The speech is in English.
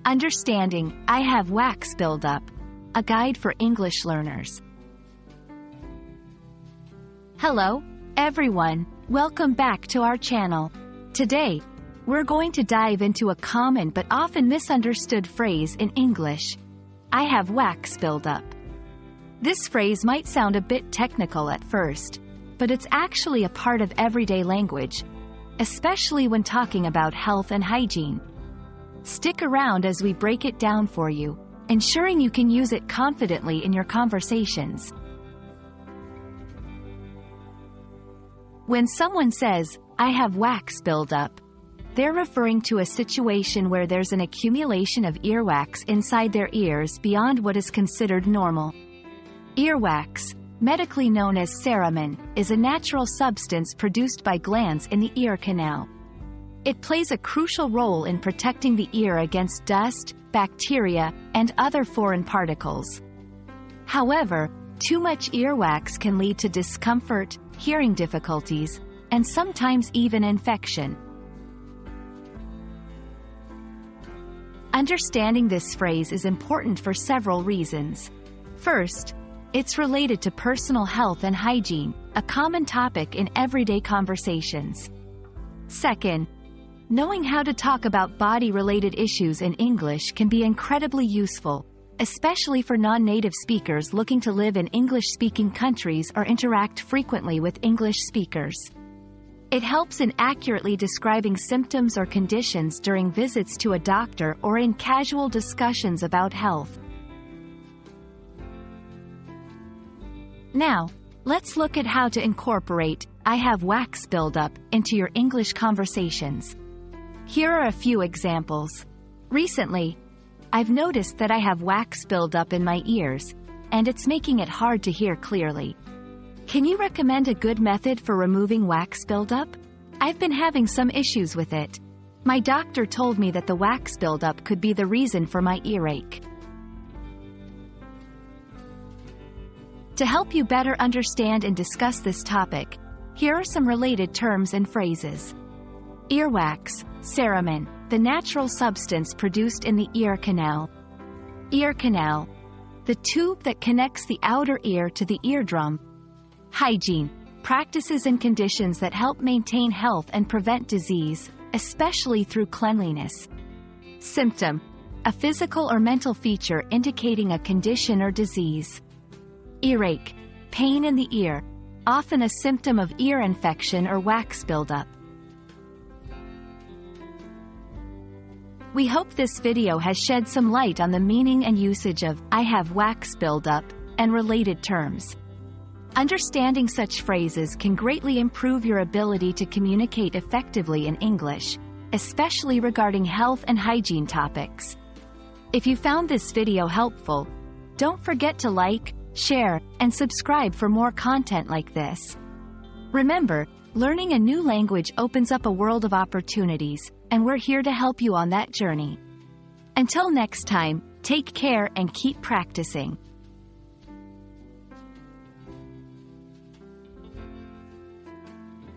Understanding I Have Wax Buildup, a guide for English learners. Hello, everyone. Welcome back to our channel. Today, we're going to dive into a common but often misunderstood phrase in English. I have wax buildup. This phrase might sound a bit technical at first, but it's actually a part of everyday language, especially when talking about health and hygiene. Stick around as we break it down for you, ensuring you can use it confidently in your conversations. When someone says, I have wax buildup, they're referring to a situation where there's an accumulation of earwax inside their ears beyond what is considered normal. Earwax, medically known as cerumen, is a natural substance produced by glands in the ear canal. It plays a crucial role in protecting the ear against dust, bacteria, and other foreign particles. However, too much earwax can lead to discomfort, hearing difficulties, and sometimes even infection. Understanding this phrase is important for several reasons. First, it's related to personal health and hygiene, a common topic in everyday conversations. Second, knowing how to talk about body-related issues in English can be incredibly useful, especially for non-native speakers looking to live in English-speaking countries or interact frequently with English speakers. It helps in accurately describing symptoms or conditions during visits to a doctor or in casual discussions about health. Now, let's look at how to incorporate I have wax buildup into your English conversations. Here are a few examples. Recently, I've noticed that I have wax buildup in my ears, and it's making it hard to hear clearly. Can you recommend a good method for removing wax buildup? I've been having some issues with it. My doctor told me that the wax buildup could be the reason for my earache. To help you better understand and discuss this topic, here are some related terms and phrases. Earwax, cerumen, the natural substance produced in the ear canal. Ear canal, the tube that connects the outer ear to the eardrum. Hygiene, practices and conditions that help maintain health and prevent disease, especially through cleanliness. Symptom, a physical or mental feature indicating a condition or disease. Earache, pain in the ear, often a symptom of ear infection or wax buildup. We hope this video has shed some light on the meaning and usage of I have wax buildup and related terms. Understanding such phrases can greatly improve your ability to communicate effectively in English, especially regarding health and hygiene topics. If you found this video helpful, don't forget to like, share, and subscribe for more content like this. Remember, learning a new language opens up a world of opportunities, and we're here to help you on that journey. Until next time, take care and keep practicing.